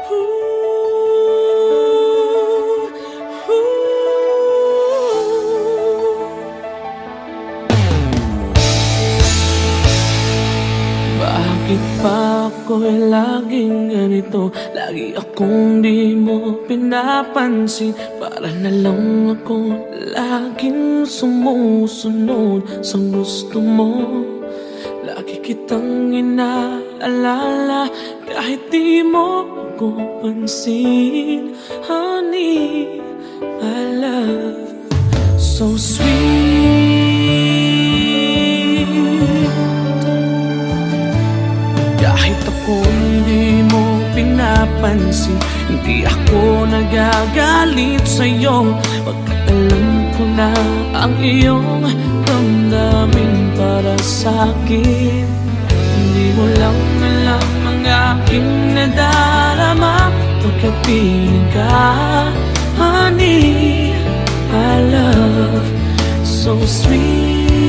Bakit pa ako'y laging ganito? Lagi akong di mo pinapansin. Para na lang ako laging sumusunod sa gusto mo. Lagi kitang inaalala kahit di mo ako pansin. Honey, my love, so sweet. Kahit ako hindi mo pinapansin, hindi ako nagagalit sa'yo. Pagkat alam ko na ang iyong damdamin para sa'kin. Hindi mo lang alam ang aking nadarama pagkapiling ka. Honey, my love, so sweet.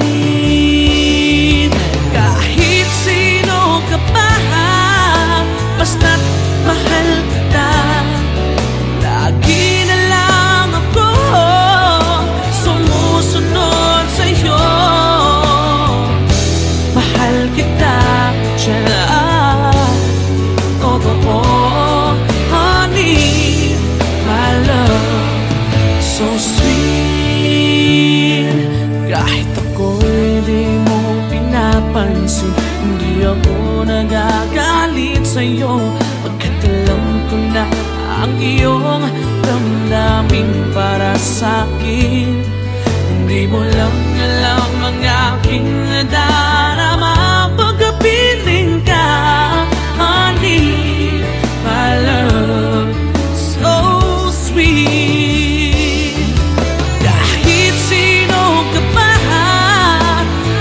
Kahit sino ka pa, basta't mahal kita. Lagi na lang ako sumusunod sa'yo. Mahal kita, tiyan. Totoo, honey, my love, so sweet. Kahit ako'y di mo pinapansin, hindi ako nagagalit sa'yo. Pagkat alam ko na ang iyong damdamin para sa'kin. Hindi mo lang alam ang aking nadarama pagkapiling ka. Honey, my love, so sweet. Kahit sino ka pa,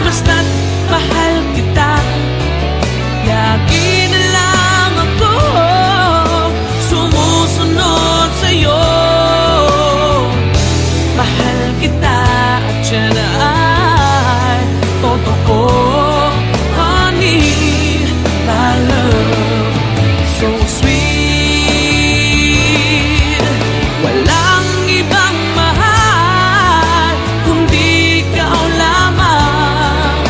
basta't mahal kita. Lagi na lang ako sumusunod sa'yo. Mahal kita at siya na ay totoo. Honey, my love, so sweet. Walang ibang mahal kundi ikaw lamang.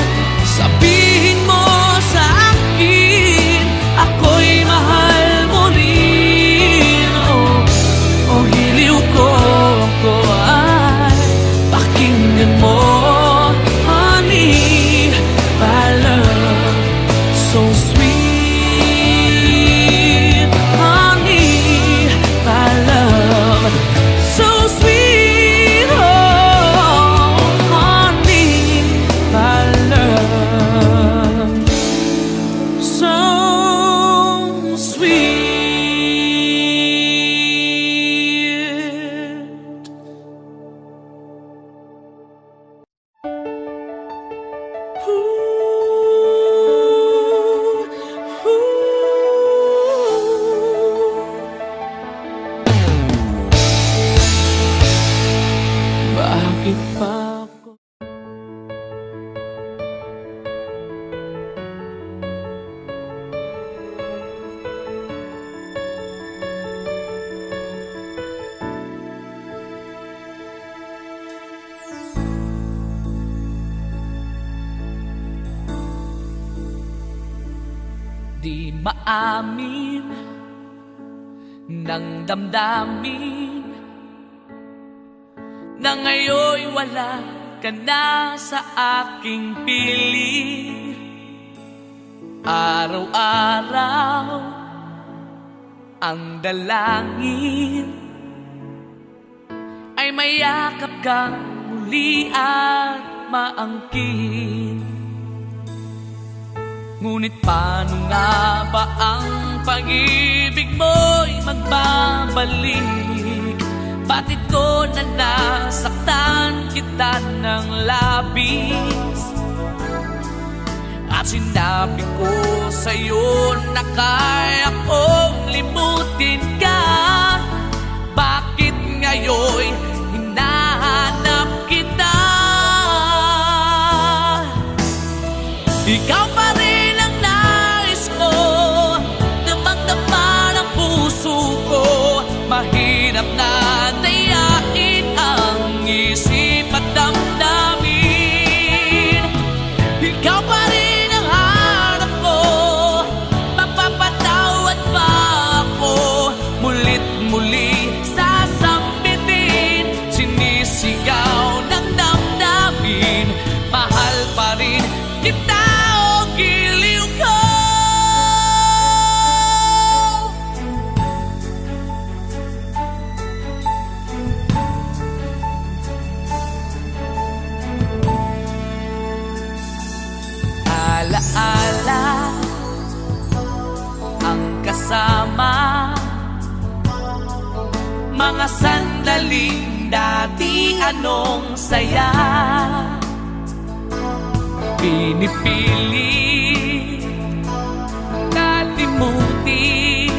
Sabihin mo sa akin, ako'y mahal mo rin. Oh, hiliw ko ay pakinggan mo. Honey, my love, so sweet. Honey, my love, so sweet. Oh, honey, my love, so sweet. Bakit pa ako? Di maamin ng damdamin na ngayon'y wala ka na sa aking piling. Araw-araw ang dalangin ay mayakap kang muli at maangkin. Ngunit paano nga ba ang pag-ibig mo'y magbabalik? Bakit ko na nasaktan kita ng labis? At sinabi ko sa'yo na kaya kong limutin ka. Bakit ngayon'y hinahanap kita? Ikaw pa rin ang nais ko, damang-dama ng puso kasama. Mga sandaling dati anong saya, pinipilit kalimutin.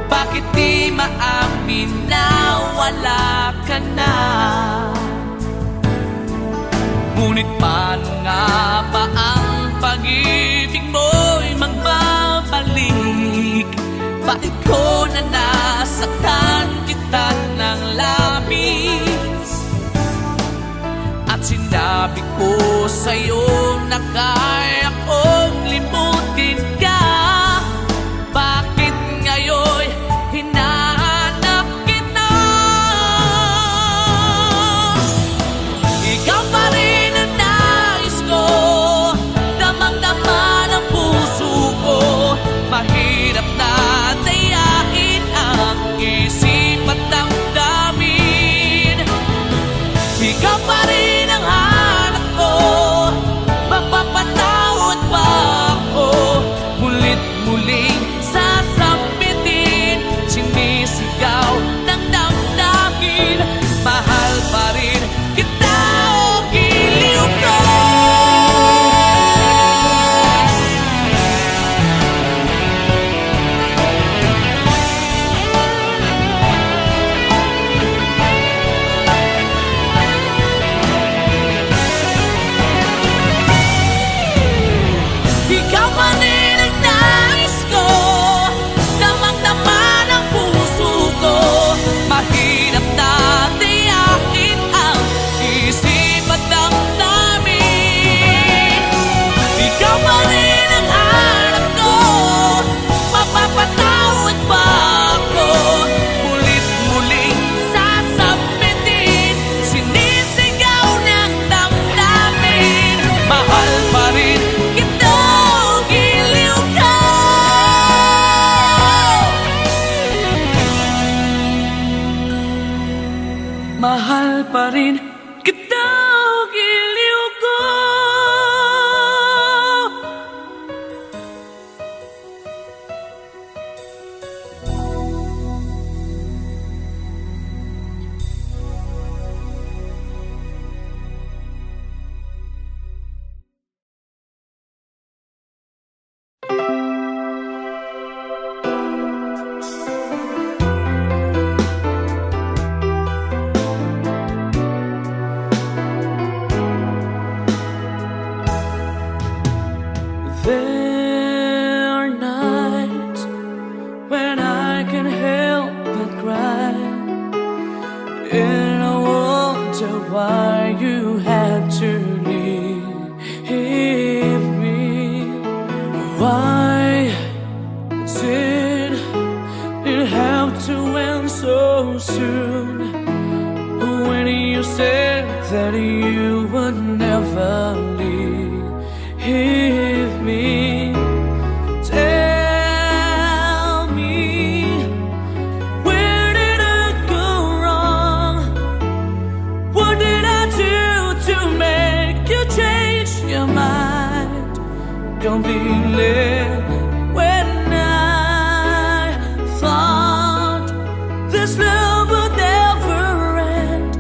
Bakit di maamin na wala ka na? Ngunit paano nga ba ang pag-ibig mo'y magbabalik? Bakit ko na nasaktan kita ng labis? At sinabi ko sa'yo na kaya kong limutin ka. Bakit ngayon hinahanap kita? Ikaw pa rin ang nais ko, damang-dama ng puso ko. Mahirap na dayain ang isip at damdamin. Ikaw pa rin ang hanap ko, mapapatawad ba ako? Mulit-muling sasambitin, sinisigaw ng damdamin. Mahal pa rin kita o giliw ko. Ikaw pa rin ang nais ko, damang-dama ng puso ko. Mahirap na dayain ang isip at damdamin. Ikaw pa rin ang hanap ko, mapapatawad ba ako? Mulit-muling sasambitin, sinisigaw ng damdamin. Mahal pa rin kita o giliw ka. Mahal pa rin kita o giliw ko. There are nights when I can help but cry, and I wonder why you had to leave me. Why did it have to end so soon? When you said that you would never leave me, tell me, where did I go wrong? What did I do to make you change your mind completely? When I thought this love would never end,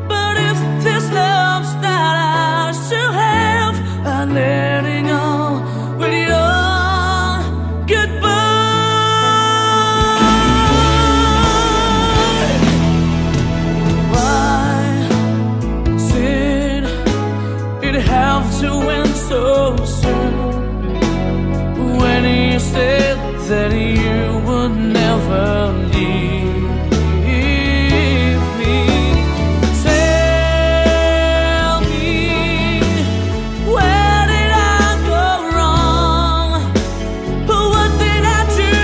but if this love's not ours to have, I'm letting go with your goodbye. Why did it have to end so soon? When you said that you would never leave me, tell me, where did I go wrong? What did I do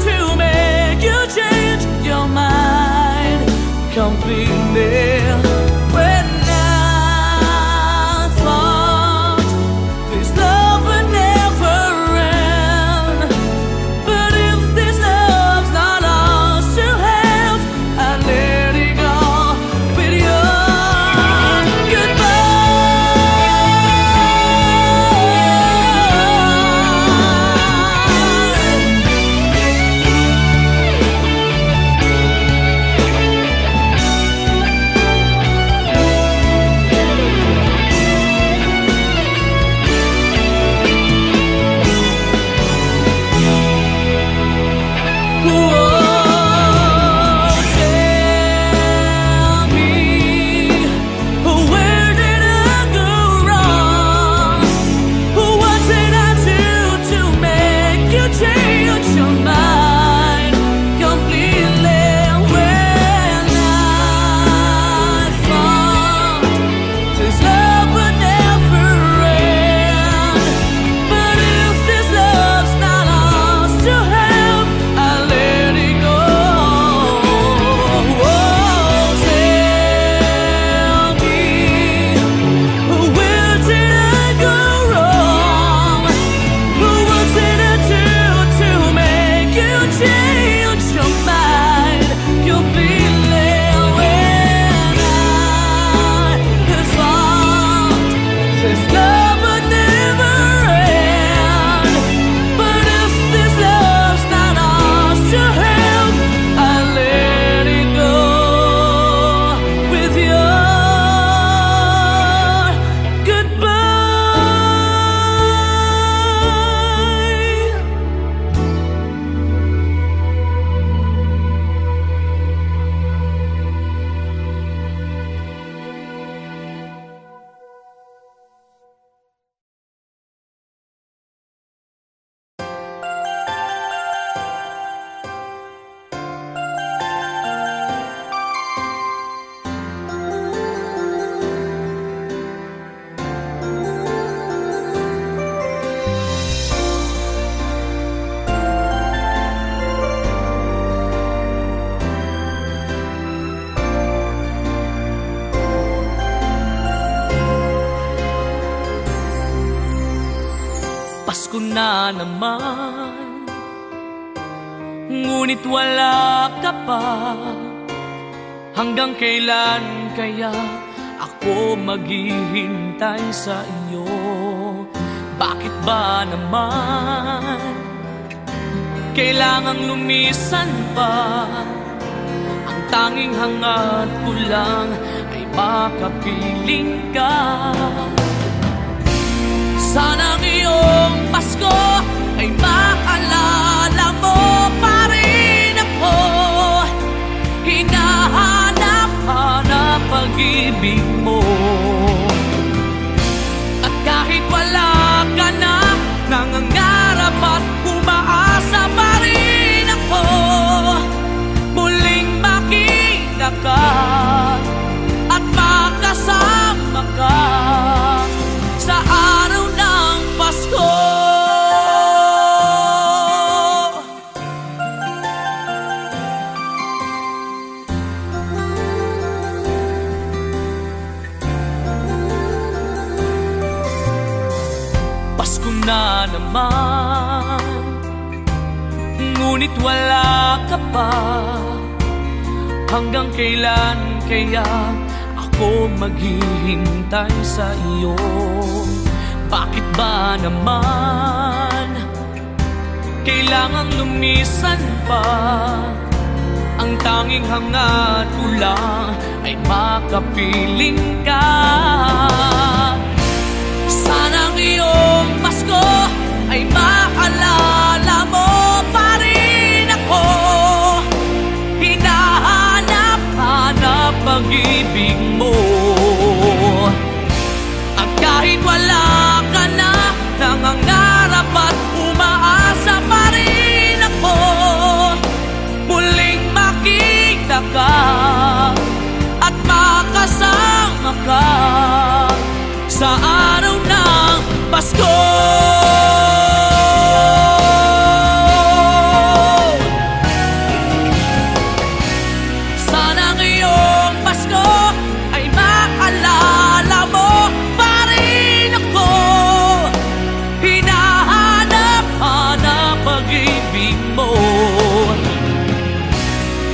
to make you change your mind completely? When I thought this love would never end, but if this love's not all na naman, ngunit wala ka pa. Hanggang kailan kaya ako maghihintay sa iyo? Bakit ba naman kailangang lumisan pa? Ang tanging hangad ko lang ay makapiling ka. Sana ngayong Pasko ay maalala mo pa rin ako. Hinahanap-hanap pag-ibig mo. At kahit wala ka na, nangangarap at umaasa pa rin ako. Muling makita ka at makasama ka sa araw ng Pasko. Pasko na naman, ngunit wala ka pa. Hanggang kailan kaya ako maghihintay sa iyo? Bakit ba naman kailangang lumisan pa? Ang tanging hangad ko lang ay makapiling ka. Sana ngayong Pasko ay maalala mo pa rin ako. Hinahanap-hanap pag-ibig mo. At kahit wala ka na, nangangarap at umaasa pa rin ako. Muling makita ka at makasama ka sa araw ng Pasko. Sana ngayong Pasko ay maalala mo pa rin ako. Hinahanap-hanap pag-ibig mo.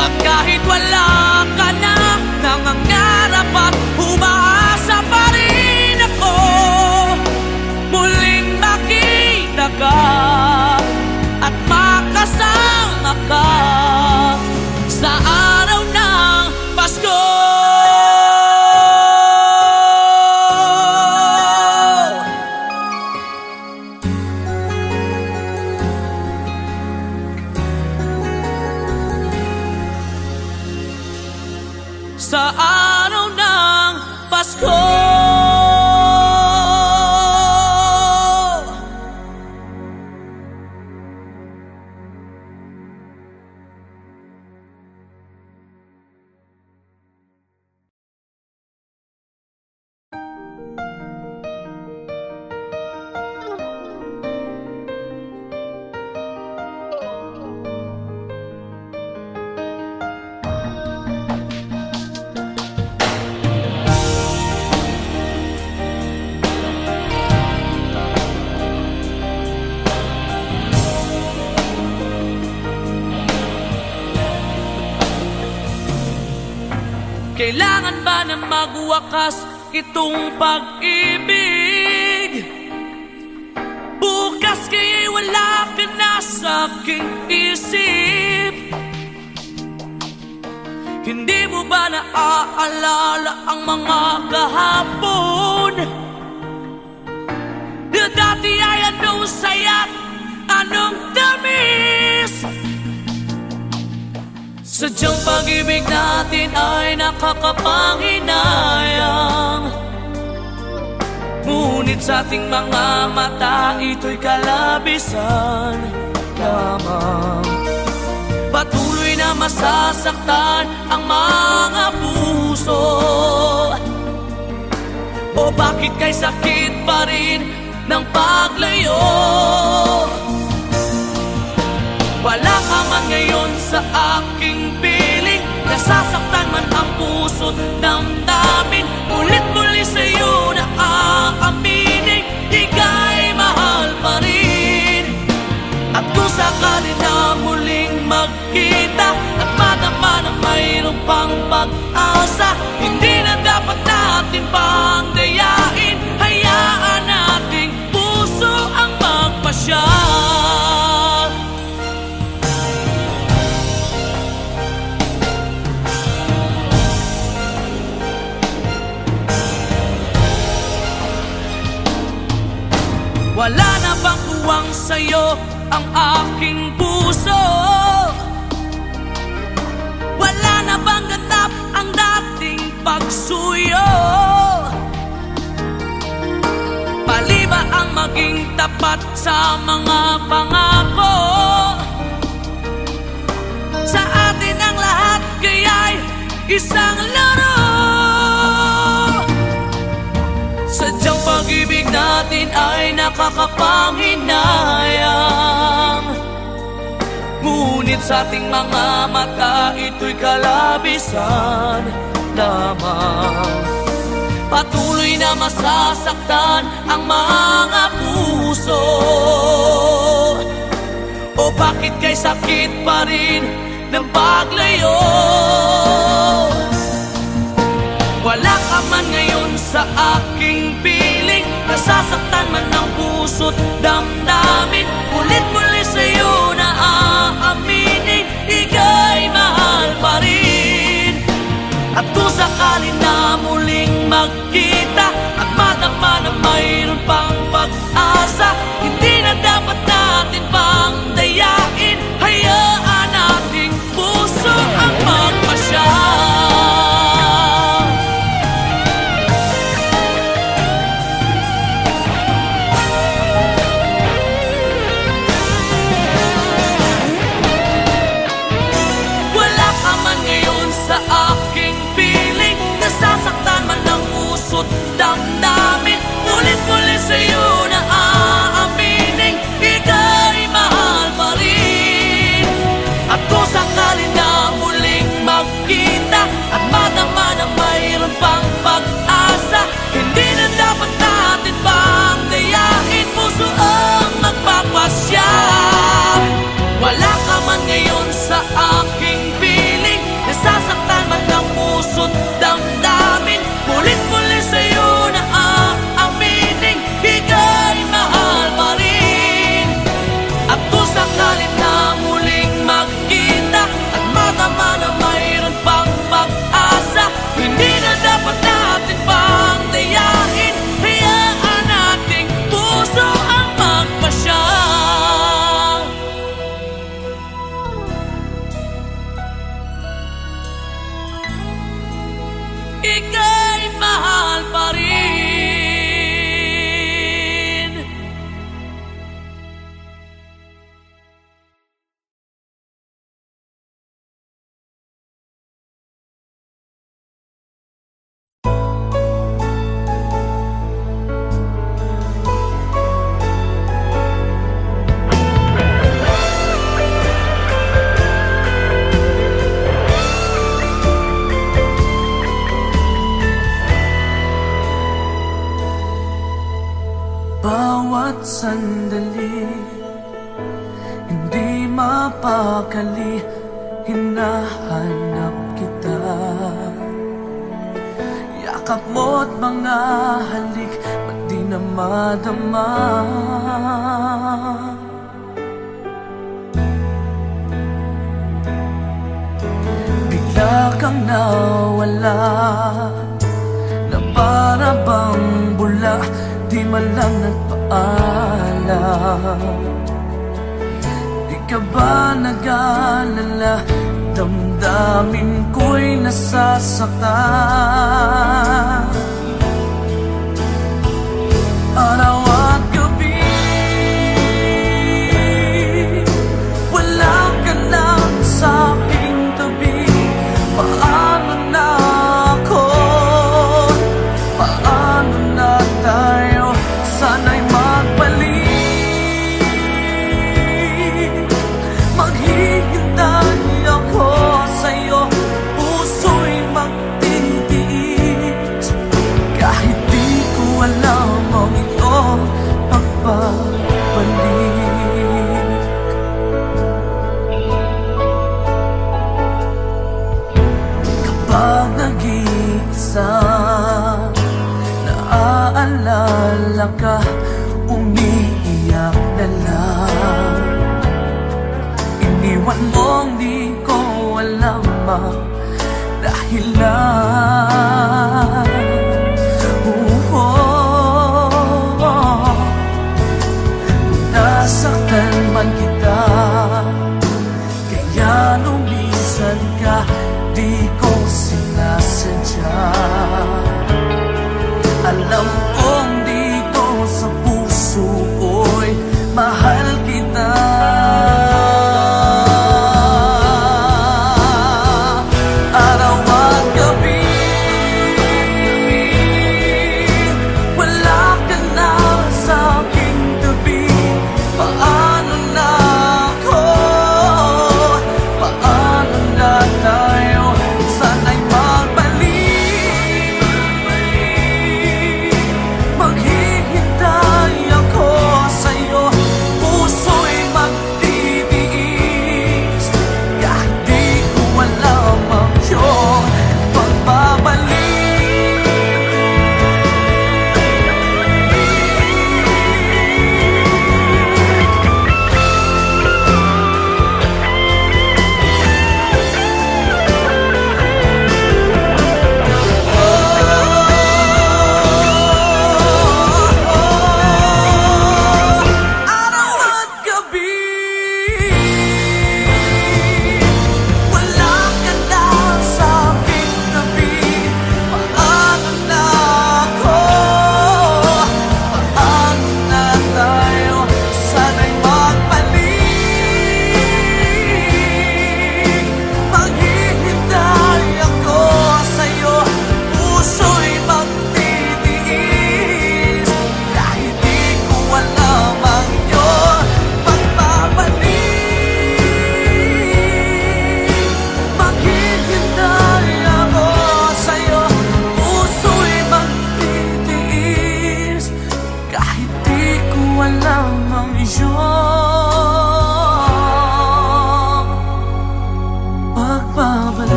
At kahit wala ka na, nangangarap at umaasa pa rin ako. Muling makita ka at makasama ka sa araw ng Pasko. Sa araw ng Pasko. Kailangan ba na magwakas itong pag-ibig? Bukas kaya'y wala ka na sa aking isip. Hindi mo ba naaalala ang mga kahapon? Na dati ay anong saya't anong tamis? Sadyang pag-ibig natin ay nakakapanghinayang. Ngunit sa ating mga mata, ito'y kalabisan lamang. Patuloy na masasaktan ang mga puso. O bakit kay sakit pa rin ng paglayo? Wala ka man ngayon sa aking piling. Nasasaktan man ang puso't damdamin. Ulit-muli sa'yo na aaminin, di ka'y mahal pa rin. At kung sakali na muling magkita at madama na mayroong pang pag-asa, hindi na dapat natin pang dayain. Hayaan nating puso ang magpasya. Wala na bang puwang sa'yo ang aking puso? Wala na bang ganap ang dating pagsuyo? Mali ba ang maging tapat sa mga pangako? Sa atin ang lahat kaya'y isang laro. Sadyang pag-ibig natin ay nakakapanghinayang, ngunit sa ating mga mata ito'y kalabisan lamang. Patuloy na masasaktan ang mga puso. O bakit kay sakit pa rin ng paglayo? Wala ka man ngayon sa aking piling, nasasaktan man ang puso't damdamin. Ulit-muli sa'yo na aaminin, ika'y mahal pa rin. At kung sakali na muling magkita at madama na mayroon pang pag-asa, hindi na dapat natin pang dayain. Hayaan nating puso ang magpasya. Sa aking piling, nasasaktan man ang puso't damdamin. Ulit-muli sa'yo na aaminin, ika'y mahal pa rin. At kung sakali na muling magkita at madama na mayroon pang pag-asa, hindi na dapat natin pang dayain. Puso ang magpapasya. Wala ka man ngayon sa aking piling, nasasaktan man ang puso't damdamin. Ulit-muli sa'yo na aaminin, ika'y mahal pa rin. At kung sakali na muling magkita at madama na mayroon pang pag-asa, hindi na dapat natin pang dayain. Hayaan nating puso ang magpasya. Ika'y mahal pa rin. Bawat sandali, hindi mapakali, hinahanap kita. Yakap mo't mga halik, ba't di na madama? Bigla kang nawala, na para bang bula, di man lang nagpaalam. Di ka ba nag-alala, damdamin ko'y nasasaktan. Araw at gabi, wala ka na sa aking tabi. Paano na ako? Paano na tayo? Sana'y magbalik. Maghihintay ako sa'yo, puso'y magtitiis. Kahit di ko alam ang ito,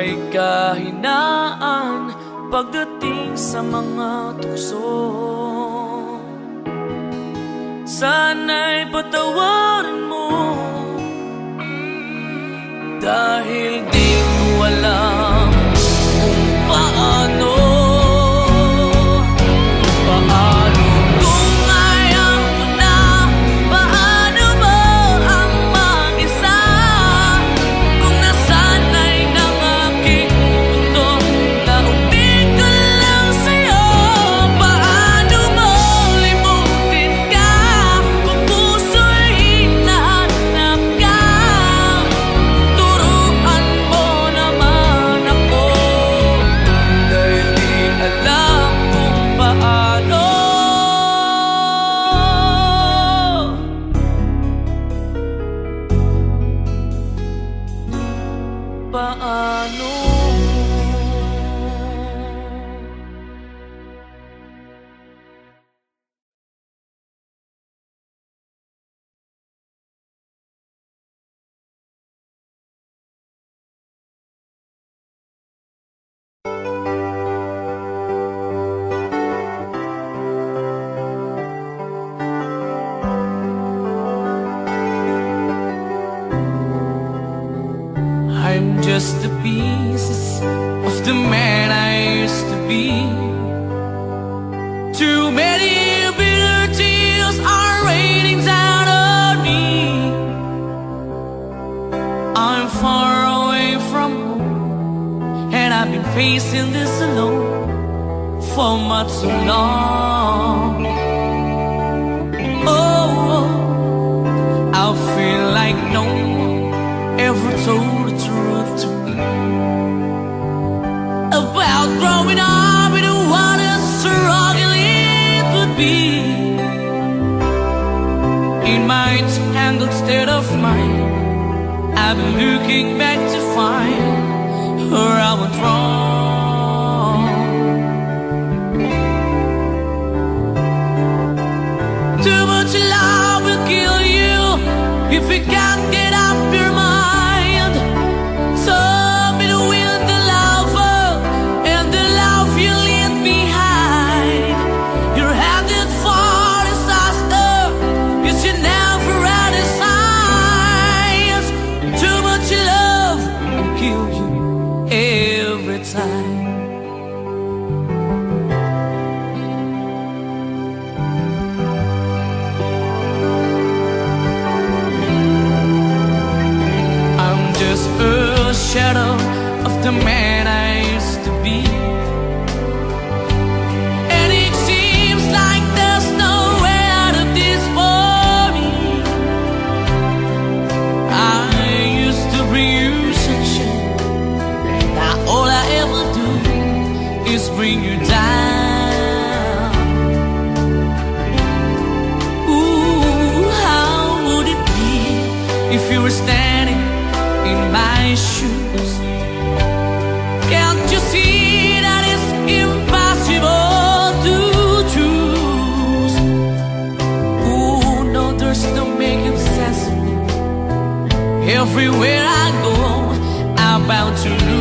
may kahinaan pagdating sa mga tukso. Sana'y patawarin mo, dahil di ko alam kung paano. I'm just the pieces of the man I used to be. Too many bitter tears are raining down on me. I'm far away from home, and I've been facing this alone for much too long. Oh, I feel like no one ever told the truth to me about growing up in what a struggle it would be. In my tangled state of mind, I've been looking back to find where I went wrong. Too much love will kill you if you can't get up your mind. Shadow of the man I used to be, and it seems like there's no way out of this for me. I used to bring you sunshine, now all I ever do is bring you down. Ooh, how would it be if you were standing in my shoes? Can't you see that it's impossible to choose? Oh no, there's no making sense of me. Everywhere I go, I'm bound to lose.